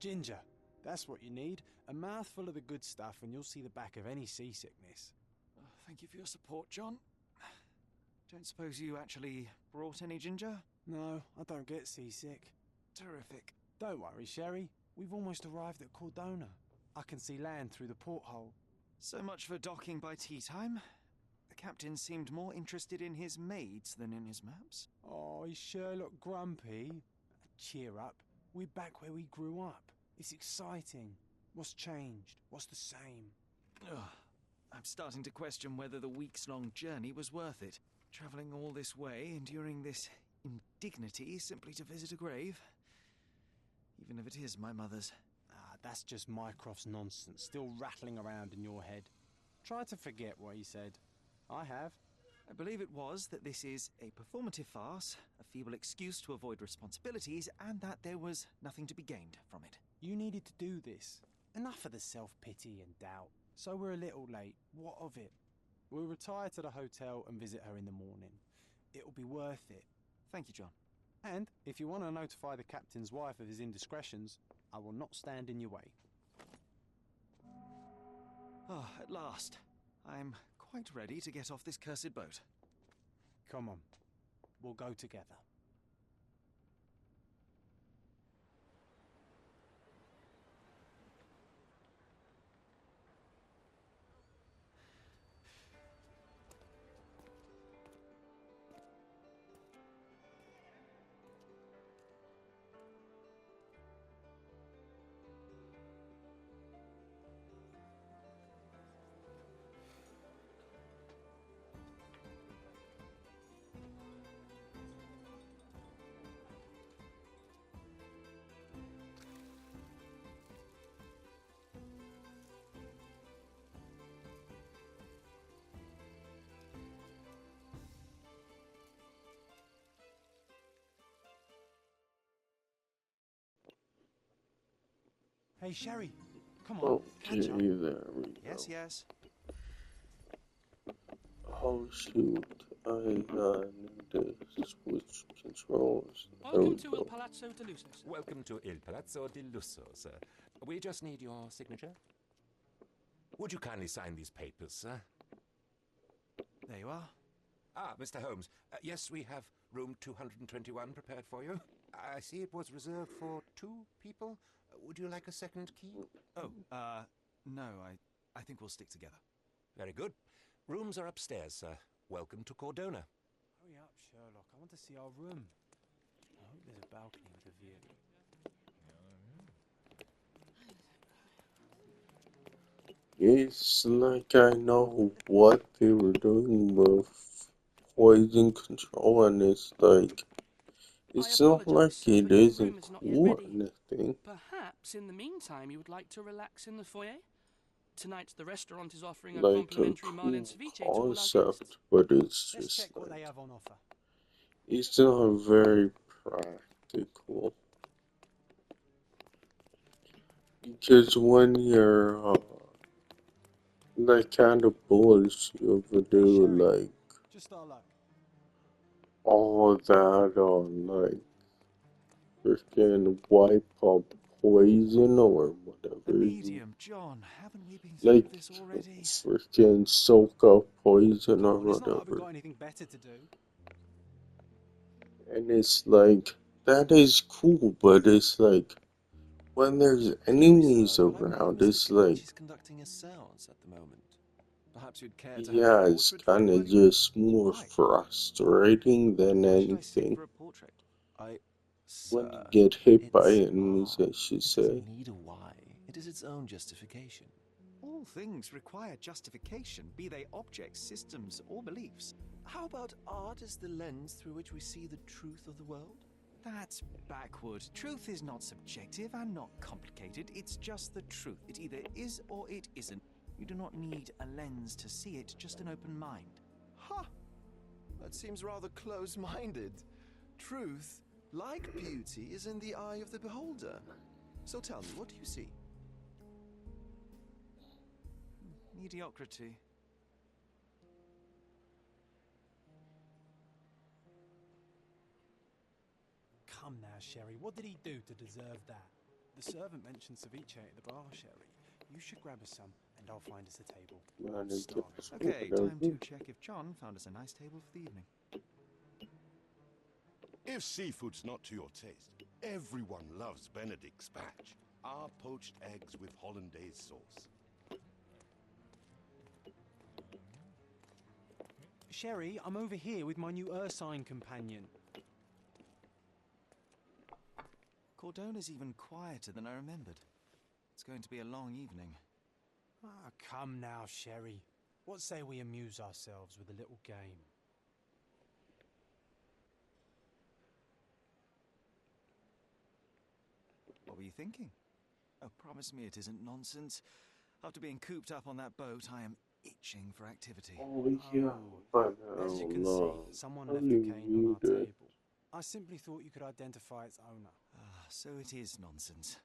Ginger. That's what you need. A mouthful of the good stuff and you'll see the back of any seasickness. Oh, thank you for your support, John. Don't suppose you actually brought any ginger? No, I don't get seasick. Terrific. Don't worry, Sherry. We've almost arrived at Cordona. I can see land through the porthole. So much for docking by tea time. The captain seemed more interested in his maids than in his maps. Oh, is Sherlock grumpy? Cheer up. We're back where we grew up. It's exciting. What's changed? What's the same? Ugh. I'm starting to question whether the weeks-long journey was worth it. Travelling all this way, enduring this indignity simply to visit a grave. Even if it is my mother's. Ah, that's just Mycroft's nonsense, still rattling around in your head. Try to forget what he said. I have. I believe it was that this is a performative farce, a feeble excuse to avoid responsibilities, and that there was nothing to be gained from it. You needed to do this. Enough of the self-pity and doubt. So we're a little late. What of it? We'll retire to the hotel and visit her in the morning. It'll be worth it. Thank you, John. And if you want to notify the captain's wife of his indiscretions, I will not stand in your way. Ah, at last. I'm quite ready to get off this cursed boat. Come on. We'll go together. Hey, Sherry, come on, Okay, catch up. there we go. Yes, yes. Oh shoot, I need to switch controls. There we Welcome to Il go. Palazzo di Lusso, sir. Welcome to Il Palazzo di Lusso, sir. We just need your signature. Would you kindly sign these papers, sir? There you are. Ah, Mr. Holmes. Yes, we have room 221 prepared for you. I see it was reserved for 2 people. Would you like a second key? Oh, no, I think we'll stick together. Very good. Rooms are upstairs, sir. Welcome to Cordona. Hurry up, Sherlock. I want to see our room. I hope there's a balcony with a view. It's like I know what they were doing with poison control, and it's like, it's not apologise, like sir, it but your isn't room is not yet cool or ready. anything. Perhaps in the meantime you would like to relax in the foyer? Tonight the restaurant is offering a Like a complimentary cool Marlin ceviche to all our concept, guests. but it's Let's just check what they like, have on offer. it's not very practical. Because when you're like kind of bullish, you ever do Sherry, like just our luck. all that on like freaking wipe up poison or The whatever. medium, John. Haven't we been through Like this already? freaking soak up poison Come or on, it's not like we've whatever. got anything better to do. And it's like, that is cool, but it's like, when there's enemies Sir, but I believe around, Mr. it's like, Cage is conducting a séance at the moment. Perhaps you'd care to have yeah, a it's portrait kind of framed by you? just more Why? frustrating than Why should I sit anything. for a portrait? When you Sir, get hit by it's enemies, art. I should It say. doesn't need a why. It is its own justification. All things require justification, be they objects, systems, or beliefs. How about art as the lens through which we see the truth of the world? That's backward. Truth is not subjective and not complicated. It's just the truth. It either is or it isn't. You do not need a lens to see it, just an open mind. Ha! That seems rather close-minded. Truth, like beauty, is in the eye of the beholder. So tell me, what do you see? Mediocrity. Come now, Sherry. What did he do to deserve that? The servant mentioned ceviche at the bar, Sherry. You should grab us some, and I'll find us a table. Man, I'm starving. Okay, time to check if John found us a nice table for the evening. If seafood's not to your taste, everyone loves Benedict's batch. Our poached eggs with hollandaise sauce. Sherry, I'm over here with my new Ursine companion. Cordona's even quieter than I remembered. It's going to be a long evening. Ah, come now, Sherry. What say we amuse ourselves with a little game? What were you thinking? Oh, promise me it isn't nonsense. After being cooped up on that boat, I am itching for activity. Oh yeah, but As you oh can no. see, someone Only left the cane on our muted. table. I simply thought you could identify its owner. Ah, so it is nonsense.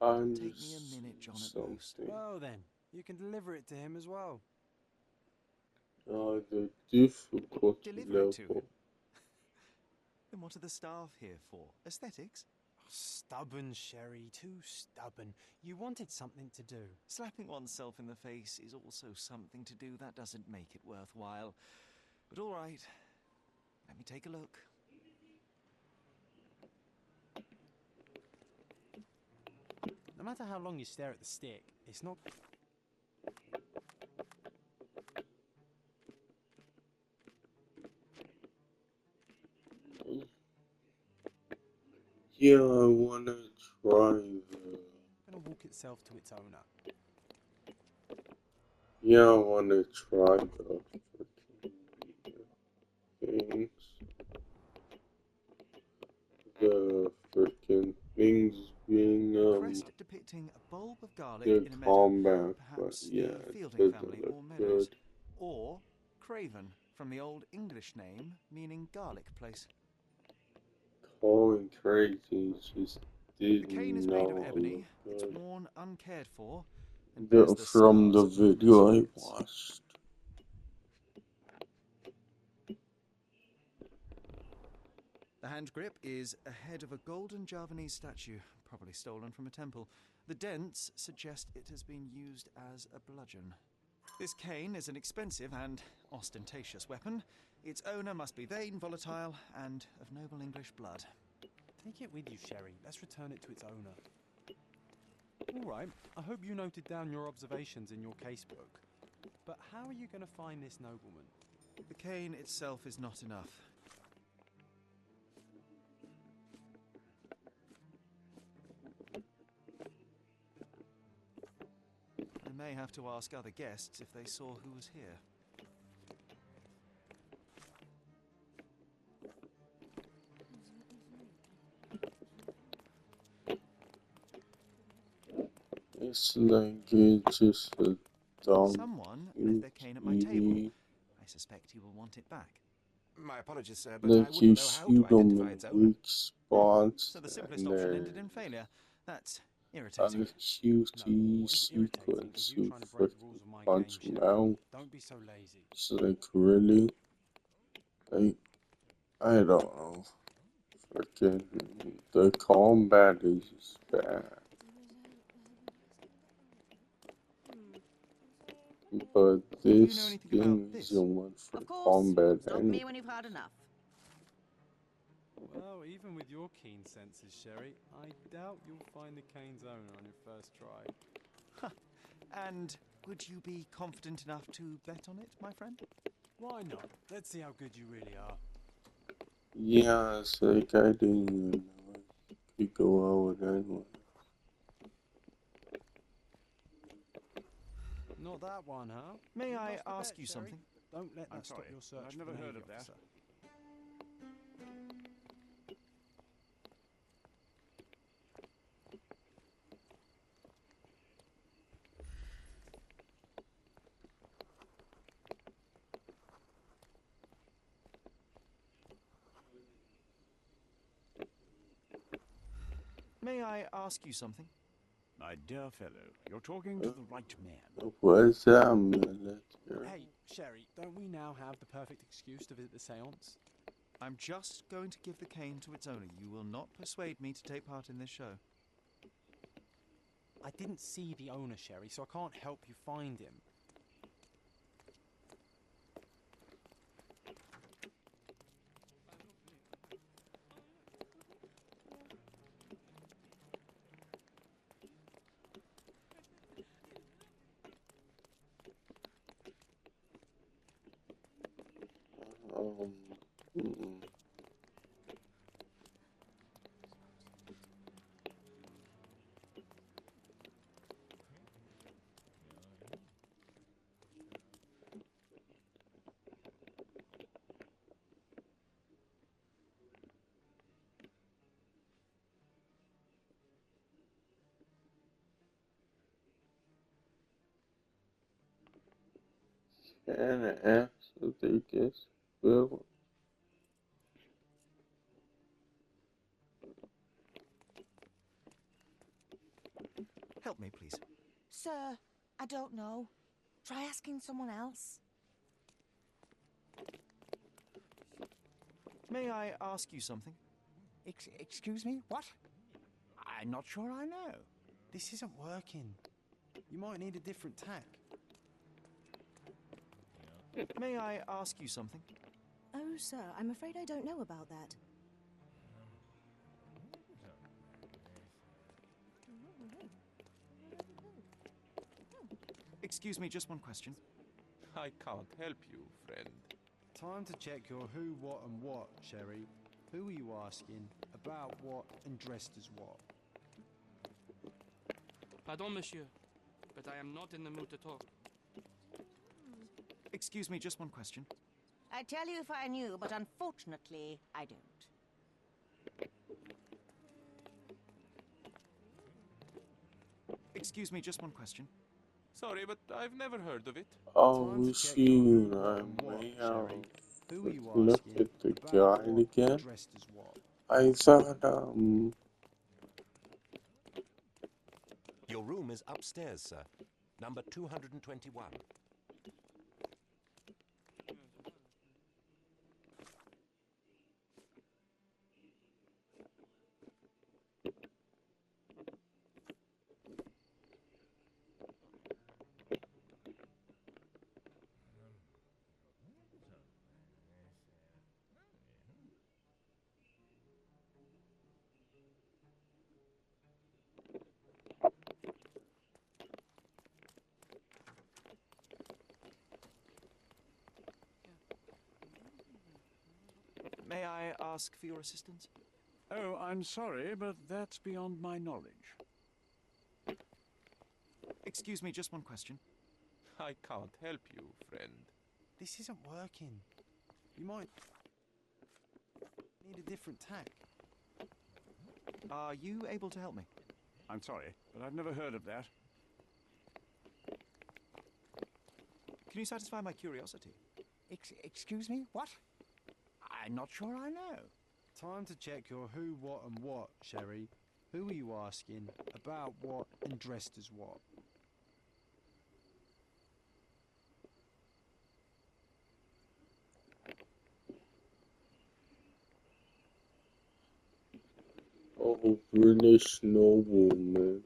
I'm Take me a minute, John, at most. something. Well then, you can deliver it to him as well. The difficulty Deliver it to level. him. Then what are the staff here for? Aesthetics? Stubborn, Sherry, too stubborn. You wanted something to do. Slapping oneself in the face is also something to do. That doesn't make it worthwhile. But all right, let me take a look. No matter how long you stare at the stick, it's not... Yeah, I wanna try the. going to walk itself to its owner. Yeah, I wanna try the things. The freaking things being A crest depicting a bulb of garlic the in a meadow. combat, but Perhaps yeah, the it Fielding doesn't family look or meadows. good. Or Craven, from the old English name meaning garlic place. Going crazy, just The did cane is made of not ebony. look It's good. worn uncared for and bears the From the scars of numerous video I wounds. watched. The hand grip is a head of a golden Javanese statue, probably stolen from a temple. The dents suggest it has been used as a bludgeon. This cane is an expensive and ostentatious weapon. Its owner must be vain, volatile, and of noble English blood. Take it with you, Sherry. Let's return it to its owner. All right, I hope you noted down your observations in your casebook. But how are you going to find this nobleman? The cane itself is not enough. I may have to ask other guests if they saw who was here. It's like it's just a dumb Someone left their cane at my table. I suspect he will want it back. My apologies, sir, but I Like you wouldn't know how to shoot them identify in its owner. weak spots So the simplest and option then ended in failure. That's a irritating. QT what is irritating sequence is you you trying to break the freaking rules of my punch game, them Sherry. out. Don't be so lazy. It's like really, like I don't know. Freaking the combat is just bad. But Do you know this anything about game this? isn't one for Of course. combat Stop anyway. me when you've had enough. Well, even with your keen senses, Sherry, I doubt you'll find the cane's owner on your first try. And would you be confident enough to bet on it, my friend? Why not? Let's see how good you really are. Yeah, it's like I didn't even know I could go out anyway. Not that one, huh? May You I lost the ask bet, you Sherry. something? Don't let that I'm stop sorry, your search. I've for never the heard Navy of that. officer. May I ask you something? My dear fellow, you're talking to the right man. What's that, military? Hey, Sherry, don't we now have the perfect excuse to visit the seance? I'm just going to give the cane to its owner. You will not persuade me to take part in this show. I didn't see the owner, Sherry, so I can't help you find him. Hmm. Can I actually guess Bill? Help me, please. Sir, I don't know. Try asking someone else. May I ask you something? Excuse me? What? I'm not sure I know. This isn't working. You might need a different tack. May I ask you something? Oh, sir, I'm afraid I don't know about that. Excuse me, just one question. I can't help you, friend. Time to check your who, what and what, Sherry. Who are you asking? About what and dressed as what? Pardon, monsieur, but I am not in the mood to talk. Excuse me, just one question. I'd tell you if I knew, but unfortunately, I don't. Excuse me, just one question. Sorry, but I've never heard of it. Oh, Time to we check see. your who, I what and what, may Sherry. have Who are you looked asking? at the About guide what again. and dressed as what? I thought, Your room is upstairs, sir. Number 221. May I ask for your assistance? Oh, I'm sorry, but that's beyond my knowledge. Excuse me, just one question. I can't help you, friend. This isn't working. You might need a different tack. Are you able to help me? I'm sorry, but I've never heard of that. Can you satisfy my curiosity? Excuse me? What? I'm not sure I know. Time to check your who, what and what, Sherry. Who are you asking? About what and dressed as what? oh, British nobleman.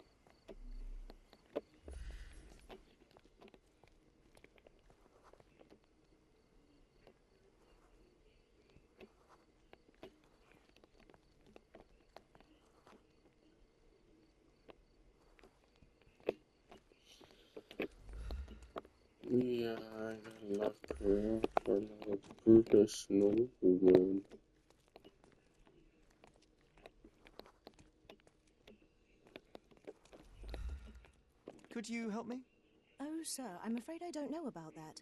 Yeah, I got locked here for a British nobleman. Could you help me? Oh, sir, I'm afraid I don't know about that.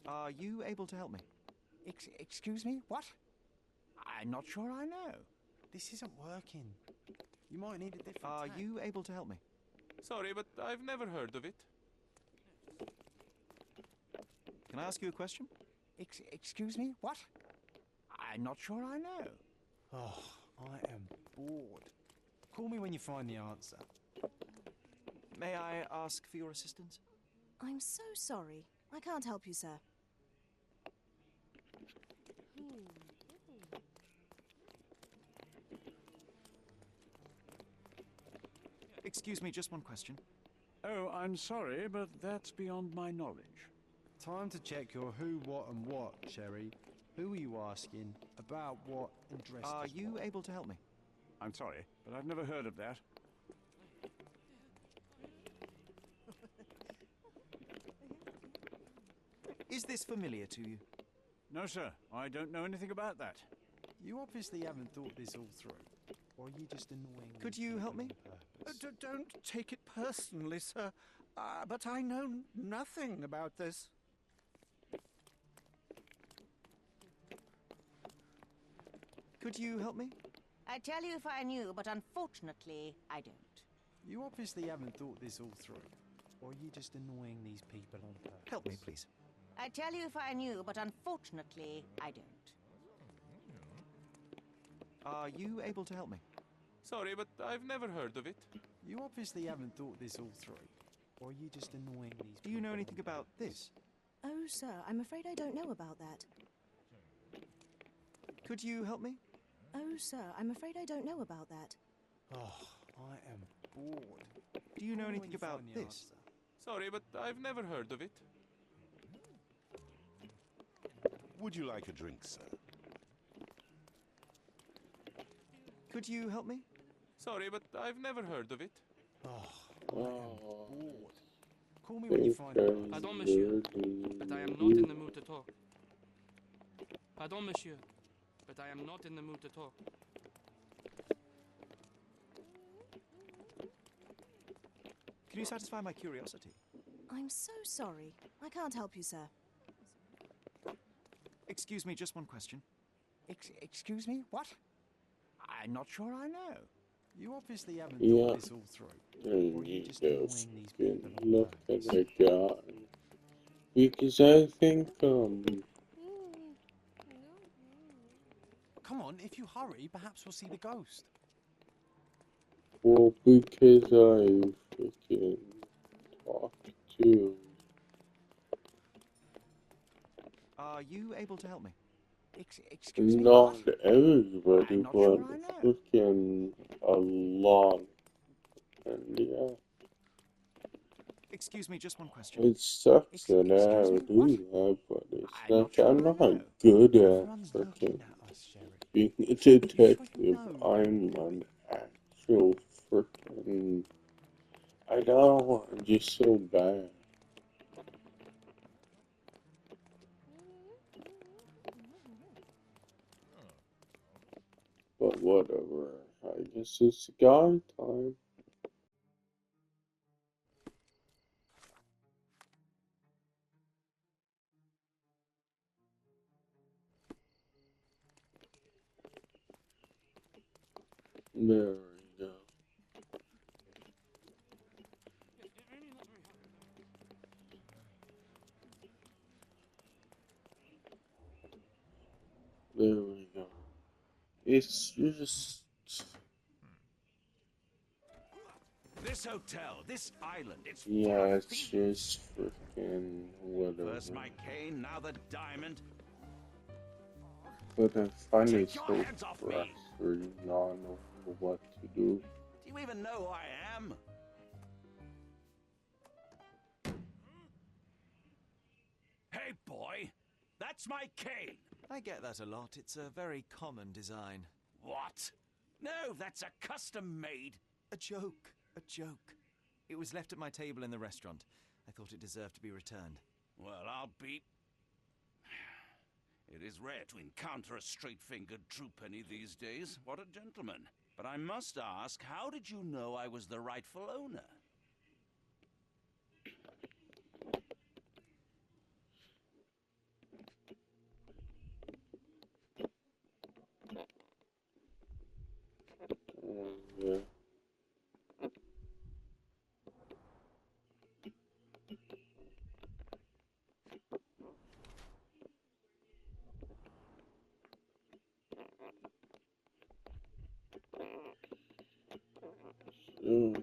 Are you able to help me? Excuse me? What? I'm not sure I know. This isn't working. You might need a different Are tack. you able to help me? Sorry, but I've never heard of it. Can I ask you a question? Excuse me? What? I'm not sure I know. Oh, I am bored. Call me when you find the answer. May I ask for your assistance? I'm so sorry. I can't help you, sir. Excuse me, just one question. Oh, I'm sorry, but that's beyond my knowledge. Time to check your who, what, and what, Sherry. Who are you asking? About what? And dressed Are as you what? able to help me? I'm sorry, but I've never heard of that. Is this familiar to you? No, sir, I don't know anything about that. You obviously haven't thought this all through. Or are you just annoying? Could these you people help me? on purpose? Don't take it personally, sir. But I know nothing about this. Could you help me? I'd tell you if I knew, but unfortunately, I don't. You obviously haven't thought this all through. Or are you just annoying these people on purpose? Help me, please. I'd tell you if I knew, but unfortunately, I don't. Are you able to help me? Sorry, but I've never heard of it. You obviously haven't thought this all through. Or are you just annoying these Do you know people anything on about purpose? this? Oh, sir, I'm afraid I don't know about that. Could you help me? Oh, sir, I'm afraid I don't know about that. Oh, I am bored. Do you know Call me when anything you about find the this? answer. Sorry, but I've never heard of it. Would you like a drink, sir? Could you help me? Sorry, but I've never heard of it. Oh, I am Oh, bored. Call me when you find the answer. Pardon, monsieur, but I am not in the mood to talk. Pardon, monsieur, but I am not in the mood to talk. Can you satisfy my curiosity? I'm so sorry. I can't help you, sir. Excuse me, just one question. Excuse me? What? I'm not sure I know. You obviously haven't yeah. thought this all through. And Or are you you just go annoying these people fucking on look at purpose? the guy. Because I think, Come on, if you hurry, perhaps we'll see the ghost. well, because I freaking talked to Are you able to help me? Excuse me? not What? everybody, I'm not but sure I know. freaking a lot. And yeah, Excuse me, just one question. it sucks that I Excuse have me? to What? do that, but it's I'm not like sure I'm I not know. good at Everyone's freaking looking at us, Sherry. being a You should detective. know I'm don't do an it. actual freaking. I know, I'm just so bad. But whatever. I guess it's guy time. There we go. There we go. It's just. This hotel, this island, it's full Yeah, of it's thieves. just freaking whatever. First my cane, now the diamond. But I find it Take your so hands off me! frustrating not knowing what to do. Do you even know who I am? Hey, boy! That's my cane! I get that a lot. It's a very common design. What? No, that's a custom-made. A joke. A joke. It was left at my table in the restaurant. I thought it deserved to be returned. Well, I'll be... It is rare to encounter a straight-fingered true penny these days. What a gentleman. But I must ask, how did you know I was the rightful owner? Yeah. So,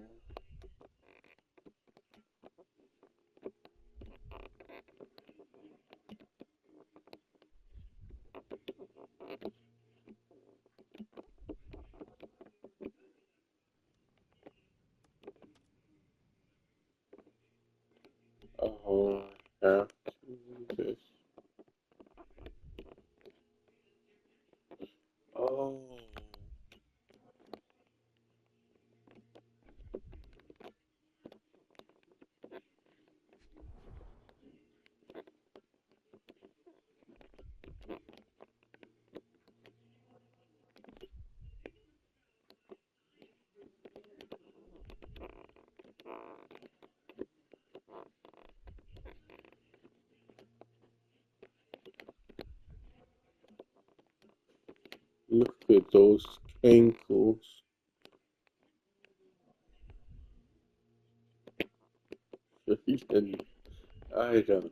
Look at those ankles. And I don't know.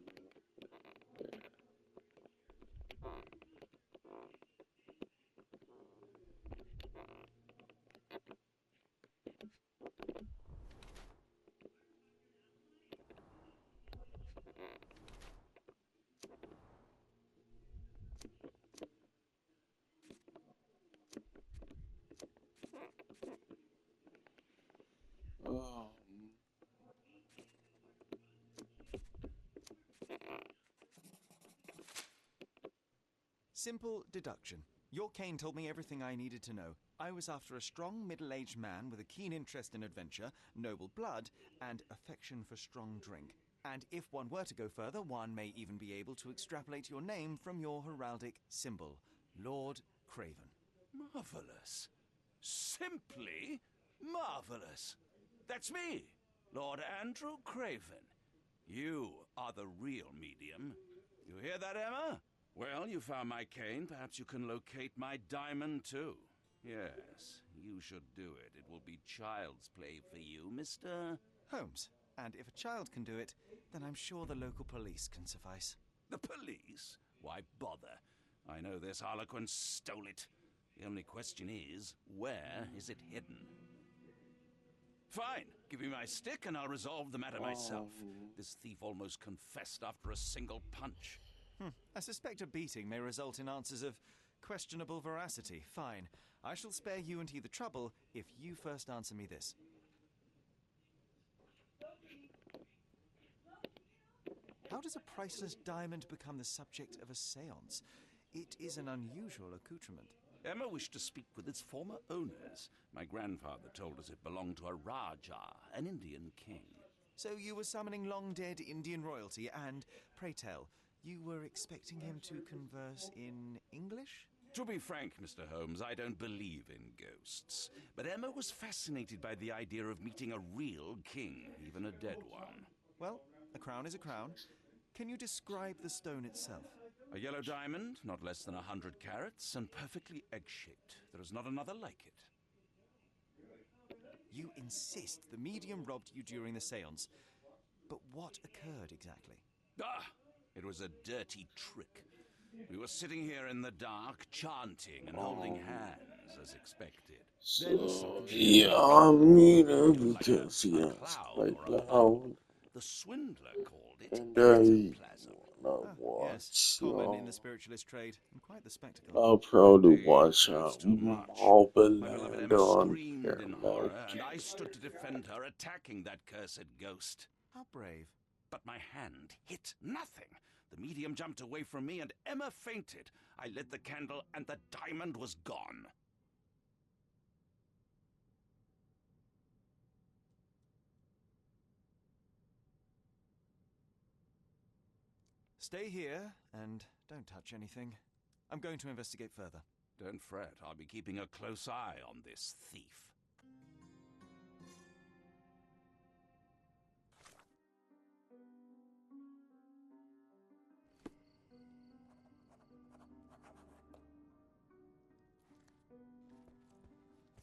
Simple deduction. Your cane told me everything I needed to know. I was after a strong, middle-aged man with a keen interest in adventure, noble blood, and affection for strong drink. And if one were to go further, one may even be able to extrapolate your name from your heraldic symbol, Lord Craven. Marvelous. Simply marvelous. That's me, Lord Andrew Craven. You are the real medium. You hear that, Emma? Well, you found my cane. Perhaps you can locate my diamond, too. Yes, you should do it. It will be child's play for you, Mr. Holmes. And if a child can do it, then I'm sure the local police can suffice. The police? Why bother? I know this harlequin stole it. The only question is, where is it hidden? Fine. Give me my stick and I'll resolve the matter myself. This thief almost confessed after a single punch. I suspect a beating may result in answers of questionable veracity. Fine. I shall spare you and he the trouble if you first answer me this. How does a priceless diamond become the subject of a séance? It is an unusual accoutrement. Emma wished to speak with its former owners. My grandfather told us it belonged to a Rajah, an Indian king. So you were summoning long-dead Indian royalty and, pray tell, you were expecting him to converse in English? To be frank, Mr. Holmes, I don't believe in ghosts. But Emma was fascinated by the idea of meeting a real king, even a dead one. Well, a crown is a crown. Can you describe the stone itself? A yellow diamond, not less than 100 carats, and perfectly egg-shaped. There is not another like it. You insist the medium robbed you during the séance. But what occurred exactly? It was a dirty trick. We were sitting here in the dark, chanting and holding hands, as expected. So, yeah, I mean, because, yes, quite loud. The swindler called it And yes, common in the spiritualist trade, and quite the spectacle. I'll probably watch Marble My beloved Land Emma on screamed here, in horror, like, and I stood to defend her, attacking that cursed ghost. How brave. But my hand hit nothing. The medium jumped away from me, and Emma fainted. I lit the candle, and the diamond was gone. Stay here, and don't touch anything. I'm going to investigate further. Don't fret, I'll be keeping a close eye on this thief.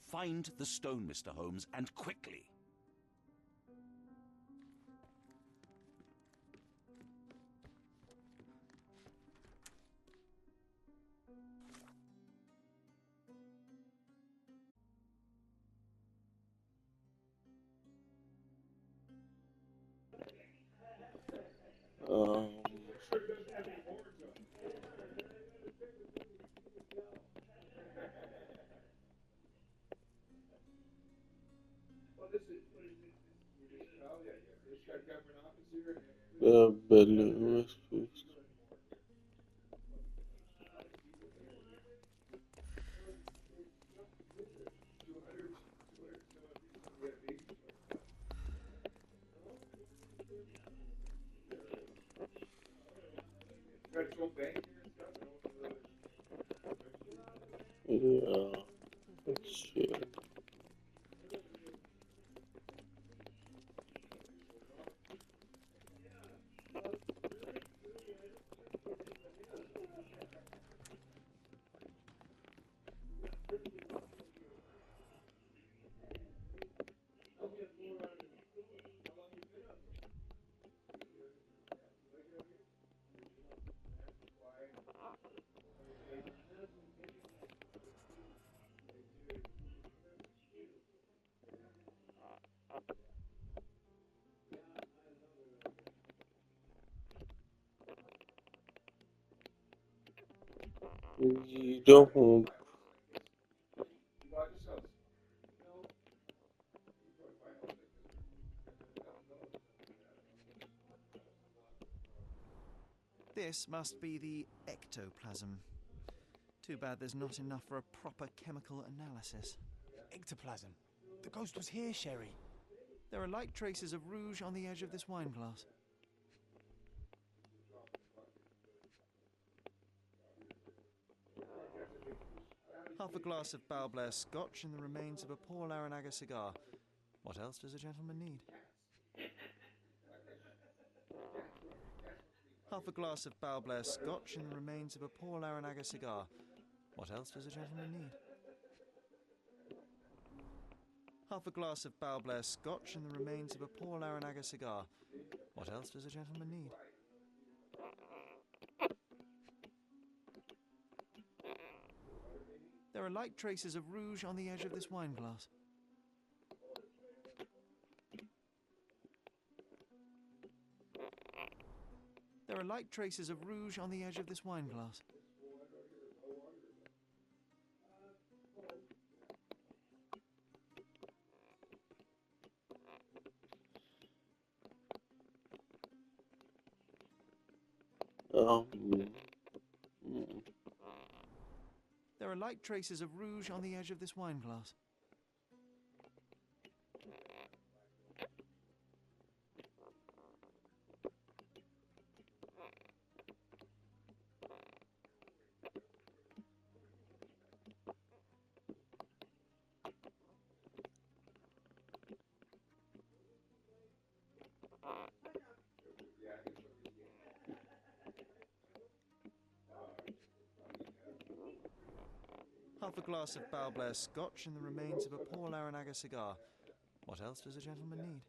Find the stone, Mr. Holmes, and quickly. balloon. Yeah, shit. You don't. This must be the ectoplasm. Too bad there's not enough for a proper chemical analysis. Ectoplasm. The ghost was here, Sherry. There are light traces of rouge on the edge of this wine glass. Half a glass of Balblair Scotch and the remains of a poor Laranaga cigar. What else does a gentleman need? Half a glass of Balblair Scotch and the remains of a poor Laranaga cigar. What else does a gentleman need? Half a glass of Balblair Scotch and the remains of a poor Laranaga cigar. What else does a gentleman need? There are light traces of rouge on the edge of this wine glass. There are light traces of rouge on the edge of this wine glass. There are light traces of rouge on the edge of this wine glass. Half a glass of Balblair Scotch and the remains of a poor Laranaga cigar. What else does a gentleman need?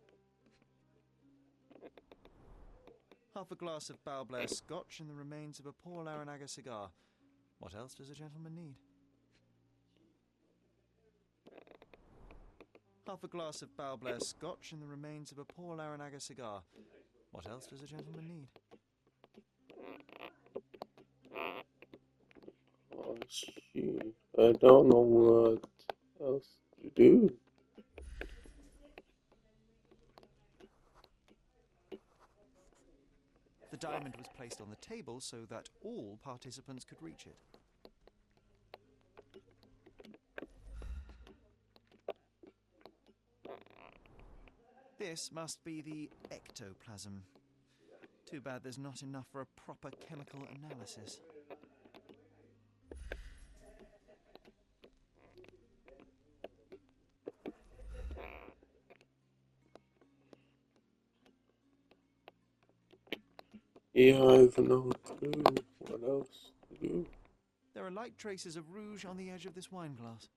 Half a glass of Balblair Scotch and the remains of a poor Laranaga cigar. What else does a gentleman need? Half a glass of Balblair Scotch and the remains of a poor Laranaga cigar. What else does a gentleman need? Oh, shit. I don't know what else to do. The diamond was placed on the table so that all participants could reach it. This must be the ectoplasm. Too bad there's not enough for a proper chemical analysis. Yeah, I have no clue what else to do. There are light traces of rouge on the edge of this wine glass.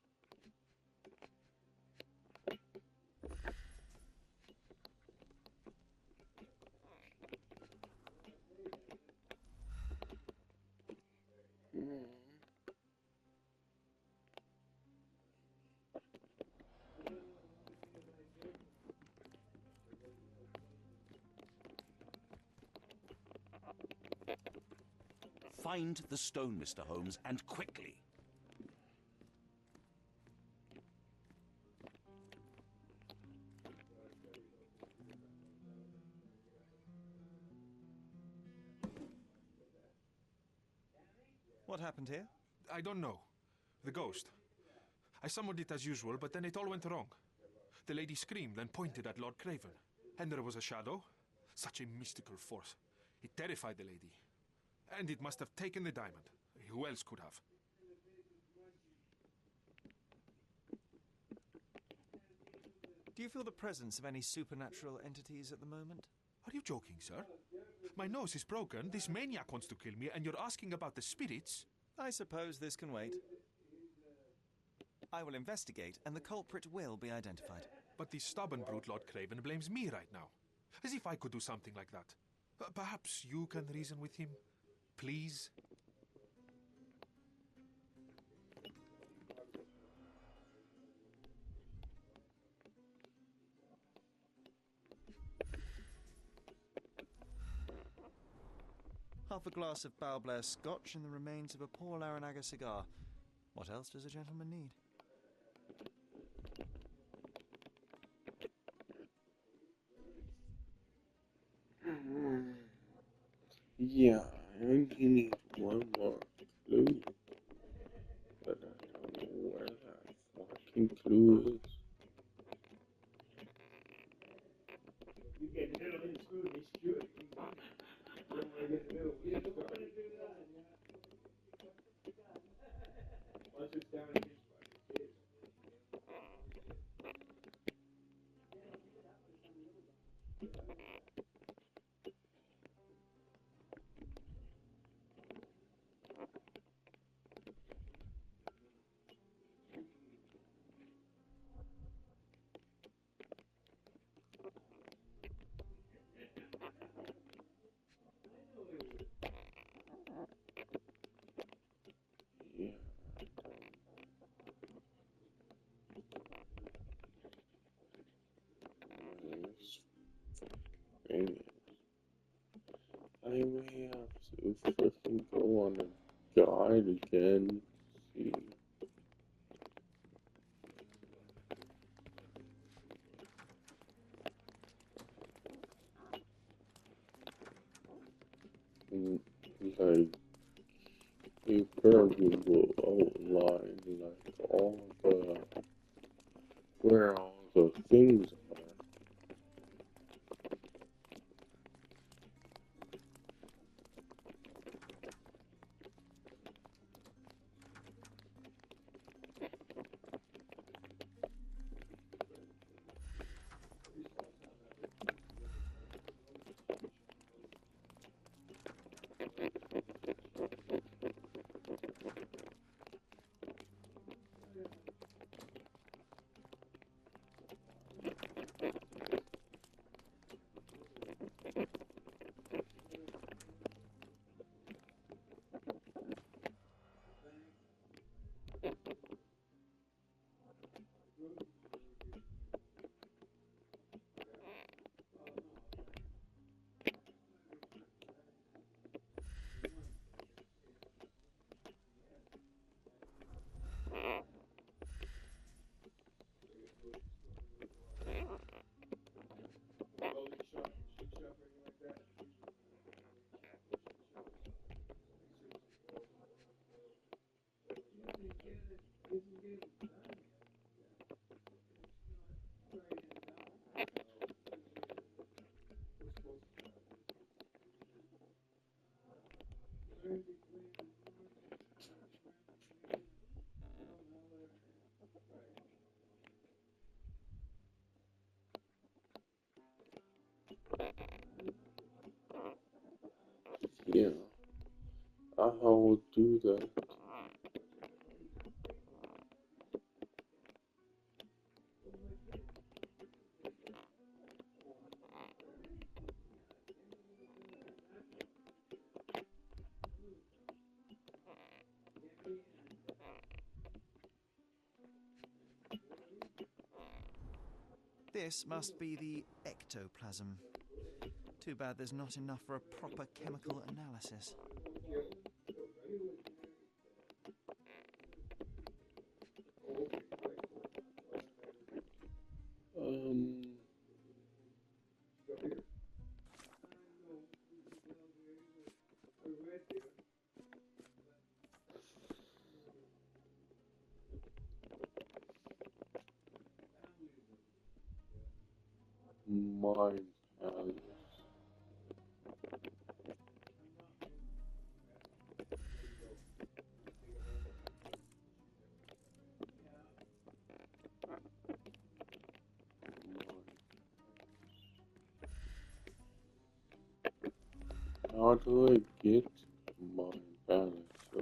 Find the stone, Mr. Holmes, and quickly. What happened here? I don't know. The ghost. I summoned it as usual, but then it all went wrong. The lady screamed and pointed at Lord Craven. And there was a shadow. Such a mystical force. It terrified the lady. And it must have taken the diamond. Who else could have? Do you feel the presence of any supernatural entities at the moment? Are you joking, sir? My nose is broken, this maniac wants to kill me, and you're asking about the spirits? I suppose this can wait. I will investigate, and the culprit will be identified. But this stubborn brute, Lord Craven, blames me right now. As if I could do something like that. Perhaps you can reason with him? Please? Half a glass of Balblair Scotch and the remains of a poor Laranaga cigar. What else does a gentleman need? Yeah, I only need one more clue. But I don't know where that fucking clue is. I may have to freaking go on a guide again. See. Like, you probably will outline like all the where all the things are. Yeah, I will do that. This must be the ectoplasm. Too bad there's not enough for a proper chemical analysis. Mind palace. How do I get mind palace? So.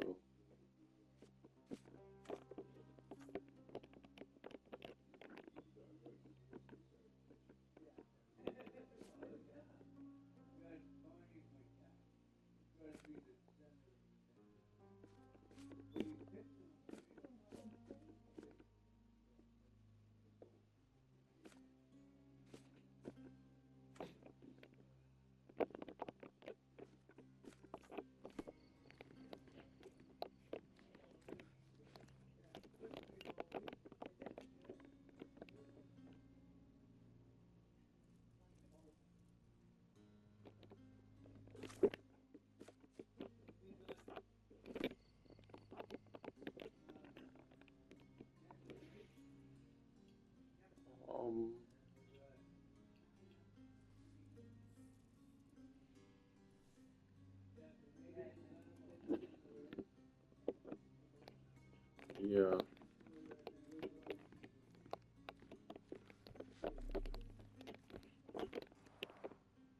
Um, yeah.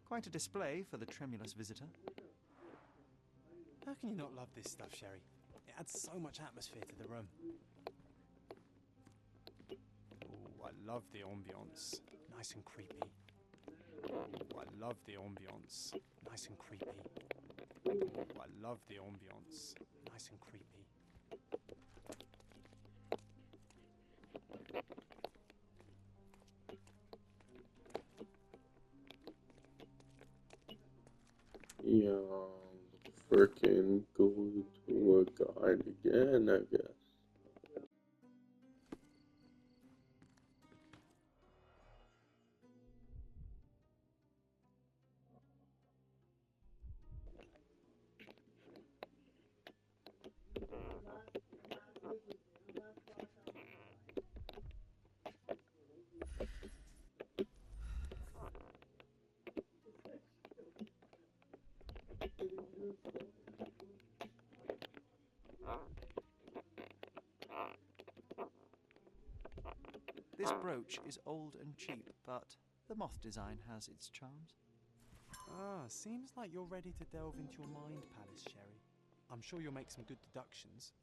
Quite a display for the tremulous visitor. How can you not love this stuff, Sherry? It adds so much atmosphere to the room. Oh, I love the ambience. Nice and creepy. Oh, I love the ambience. Nice and creepy. Oh, I love the ambience. Nice and creepy. Yeah, freaking go to a guide again, I guess. This brooch is old and cheap, but the moth design has its charms. Ah, seems like you're ready to delve into your mind palace, Sherry. I'm sure you'll make some good deductions.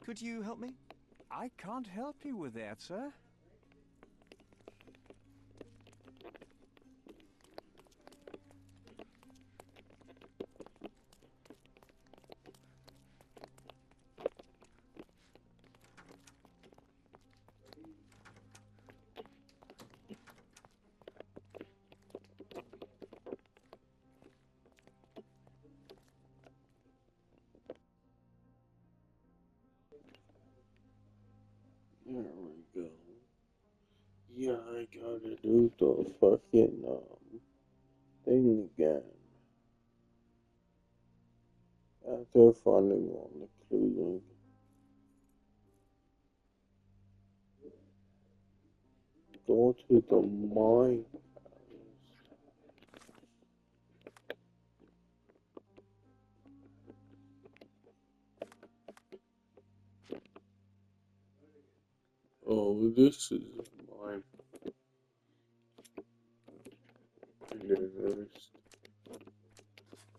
Could you help me? I can't help you with that, sir. There we go. Yeah, I gotta do the fucking, thing again. After finding all the clues, go to the mine. Oh, this is mine.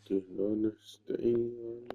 Didn't understand.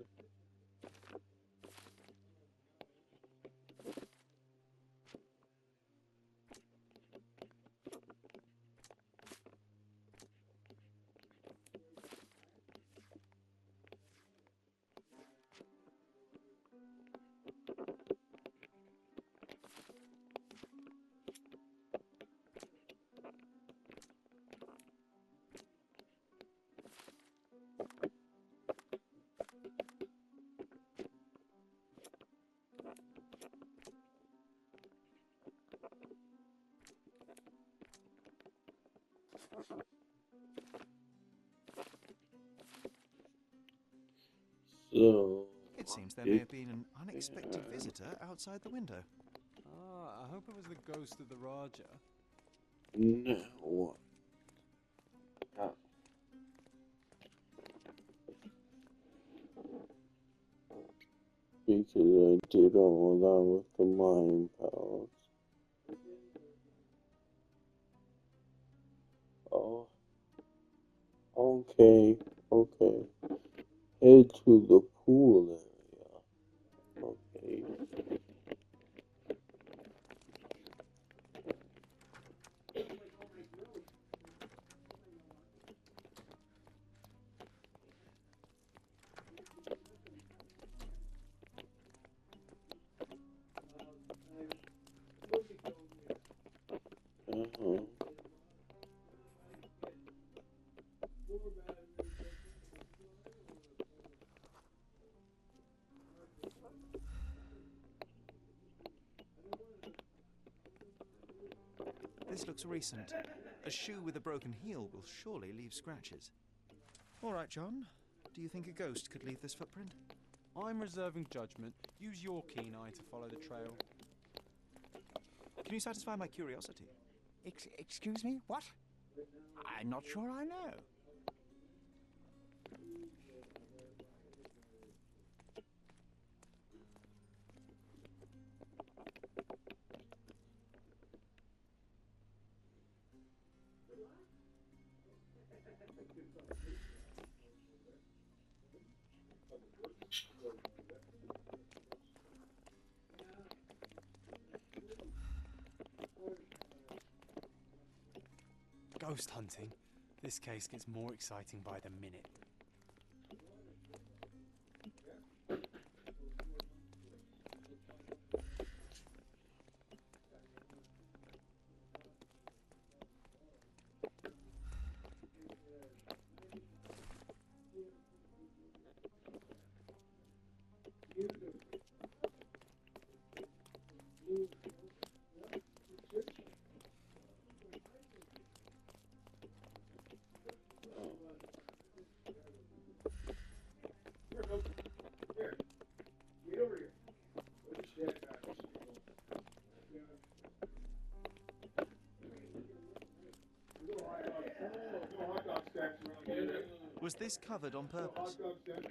So, It seems there may have been an unexpected visitor outside the window. Ah, I hope it was the ghost of the Raja. now what? Because I did all that with the mind palace. Oh, okay, okay. head to the pool area. Okay. This looks recent. A shoe with a broken heel will surely leave scratches. All right, John. Do you think a ghost could leave this footprint? I'm reserving judgment. Use your keen eye to follow the trail. Can you satisfy my curiosity? Excuse me? What? I'm not sure I know. Ghost hunting. This case gets more exciting by the minute. Was this covered on purpose?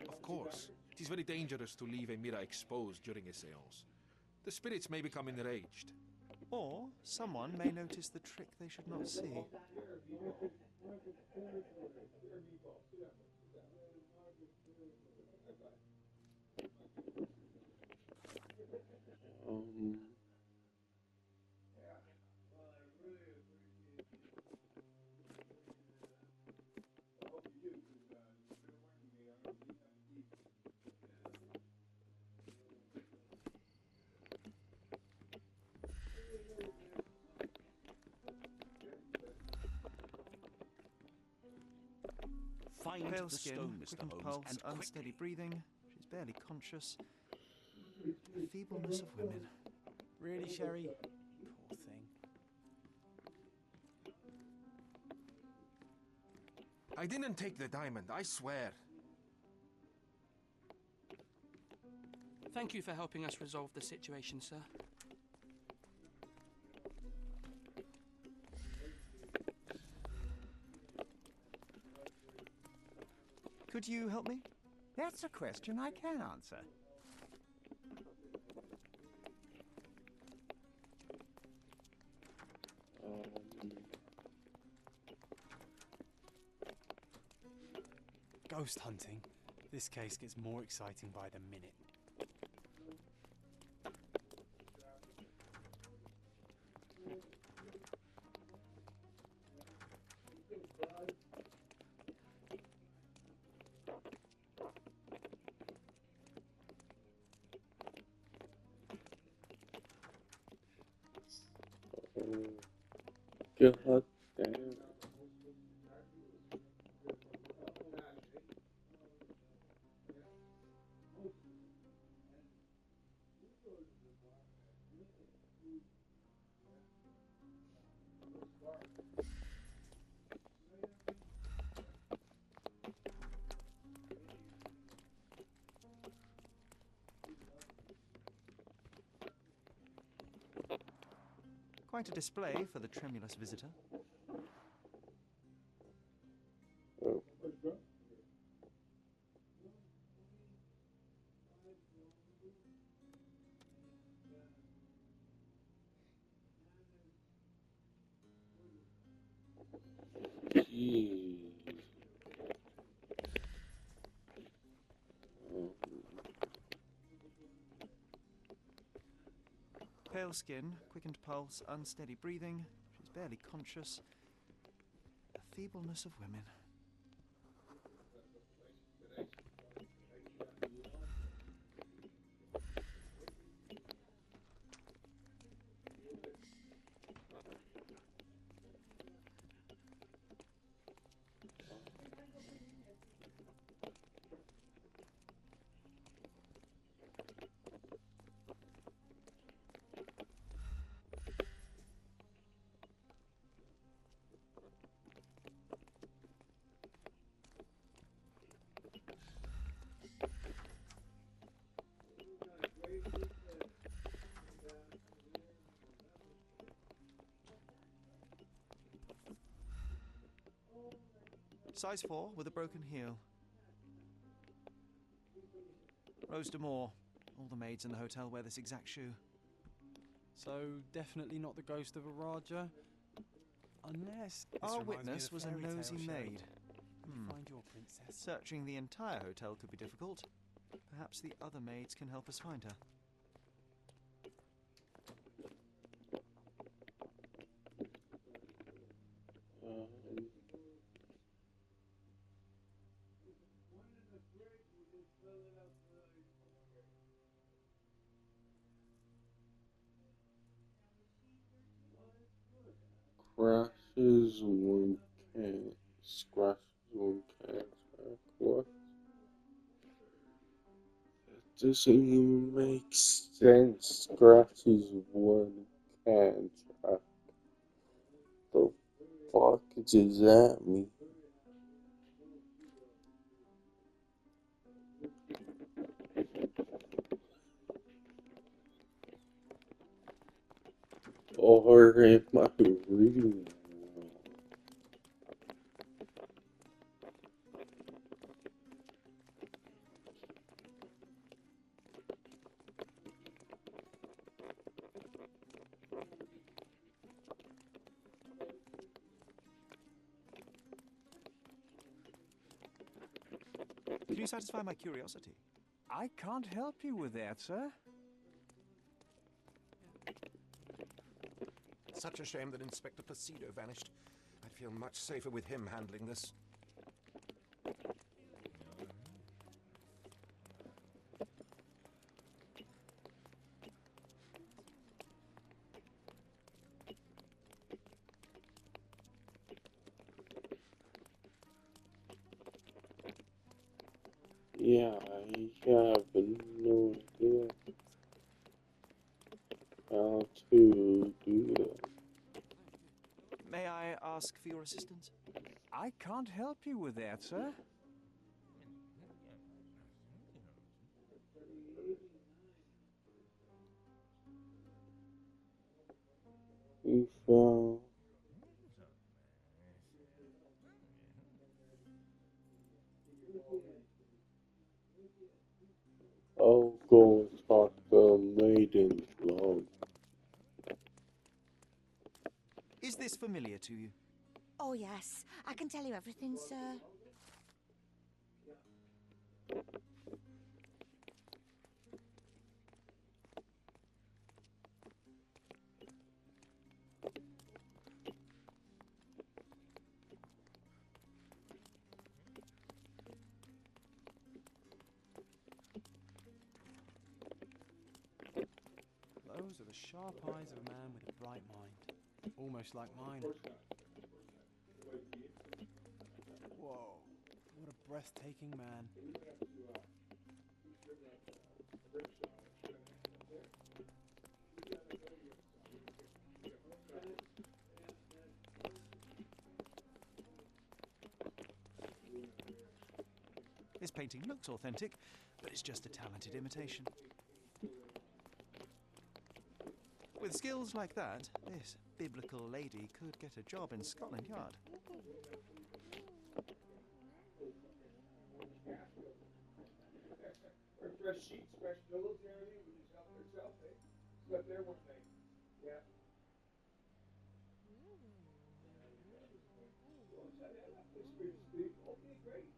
Of course. It is very dangerous to leave a mirror exposed during a séance. The spirits may become enraged. Or someone may notice the trick they should not see. Find Pale the skin, stone, Mr. quickened Holmes, pulse, and quickly. unsteady breathing. She's barely conscious. The feebleness of women. Really, Sherry? Poor thing. I didn't take the diamond, I swear. Thank you for helping us resolve the situation, sir. Could you help me? That's a question I can answer. Ghost hunting. This case gets more exciting by the minute. God damn. Quite a display for the tremulous visitor. Oh. Jeez. Pale skin, quickened pulse, unsteady breathing. She's barely conscious. The feebleness of women. Size 4 with a broken heel. Rose D'Amour. All the maids in the hotel wear this exact shoe. So, definitely not the ghost of a Raja? Unless... Our witness was a nosy maid. Find your princess. Searching the entire hotel could be difficult. Perhaps the other maids can help us find her. Crashes one can't. Scratches one can't. What? That doesn't even make sense. Scratches one can't. The fuck does that mean? Or am I reading? Can you satisfy my curiosity? I can't help you with that, sir. Such a shame that Inspector Placido vanished. I'd feel much safer with him handling this. Yeah, I have no idea how to do that. May I ask for your assistance? I can't help you with that, sir. We found. I'll go and talk to Maiden Love. Is this familiar to you? Oh, yes. I can tell you everything, sir. Those are the sharp eyes of a man with a bright mind. Almost like mine. Whoa, what a breathtaking man. This painting looks authentic, but it's just a talented imitation. With skills like that, this biblical lady could get a job in Scotland Yard. Fresh sheets, fresh pillows, and everything. We just helped ourselves, eh? Slept there one night. Yeah. This place is big. Okay, great.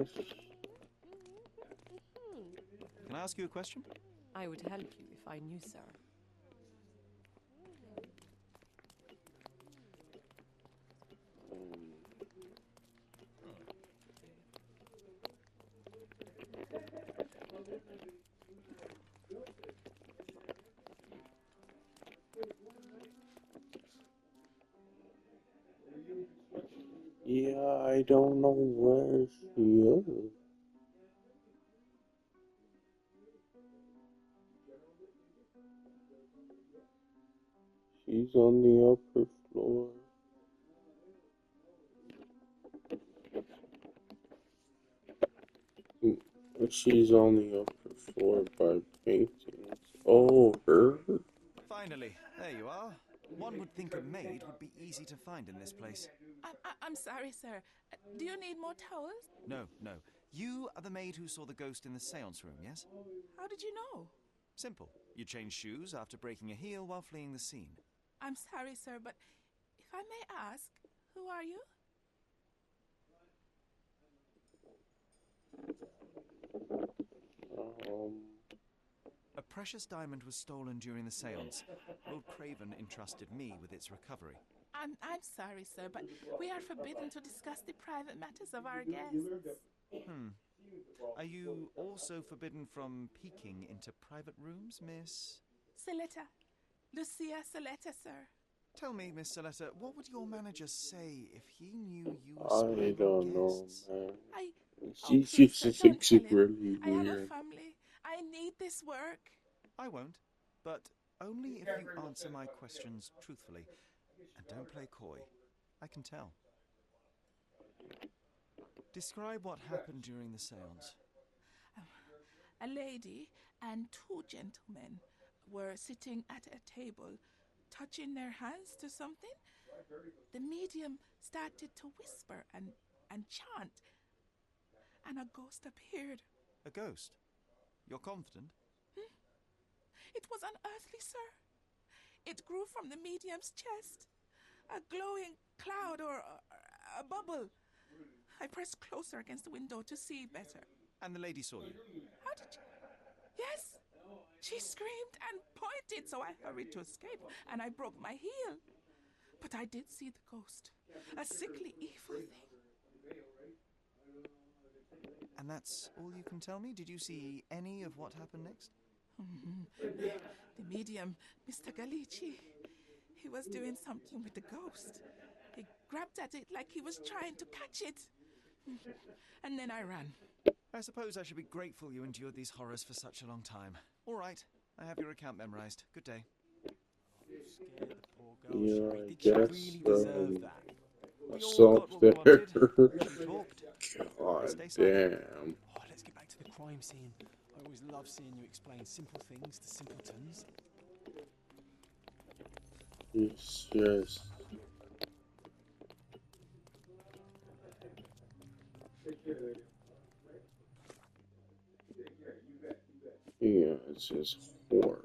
Yes. Can I ask you a question? I would help you if I knew, sir. Yeah, I don't know where she is. She's on the upper floor. She's on the upper floor by paintings. Oh, her? Finally, there you are. One would think a maid would be easy to find in this place. I'm sorry, sir. Do you need more towels? No, no. You are the maid who saw the ghost in the seance room, yes? How did you know? Simple. You changed shoes after breaking a heel while fleeing the scene. I'm sorry, sir, but if I may ask, who are you? A precious diamond was stolen during the seance. Lord Craven entrusted me with its recovery. I'm sorry, sir, but we are forbidden to discuss the private matters of our guests. Are you also forbidden from peeking into private rooms, Miss? Saletta. Lucia Saletta, sir. Tell me, Miss Saletta, what would your manager say if he knew you were I spying don't on know, guests? man. Please, She's sir, don't tell him. really I have a weird. family. I need this work. I won't, but only if you answer my questions truthfully. And don't play coy. I can tell. Describe what happened during the seance. A lady and two gentlemen were sitting at a table, touching their hands to something. The medium started to whisper and chant, and a ghost appeared. A ghost? You're confident? It was unearthly, sir. It grew from the medium's chest, a glowing cloud or a bubble. I pressed closer against the window to see better. And the lady saw you? How did you? Yes! She screamed and pointed, so I hurried to escape, and I broke my heel. But I did see the ghost, a sickly, evil thing. And that's all you can tell me? Did you see any of what happened next? The medium, Mr. Galici, he was doing something with the ghost. He grabbed at it like he was trying to catch it. And then I ran. I suppose I should be grateful you endured these horrors for such a long time. All right, I have your account memorized. Good day. Yeah, I Did guess she really deserve that? assault there. God damn. Oh, let's get back to the crime scene. I always love seeing you explain simple things to simpletons. Yes, yes. Yeah, it's just horrible.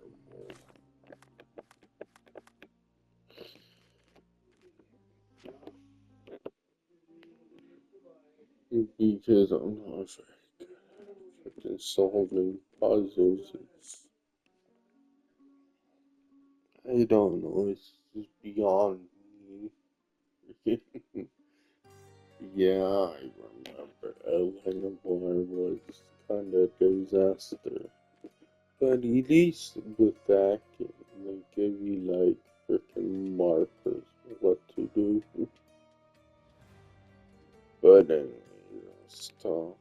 Because I'm not very good at solving puzzles. I don't know, it's just beyond me. Yeah, I remember Elena Boy was kind of a disaster. But at least with that game, they give you like freaking markers what to do. But anyway, stuff.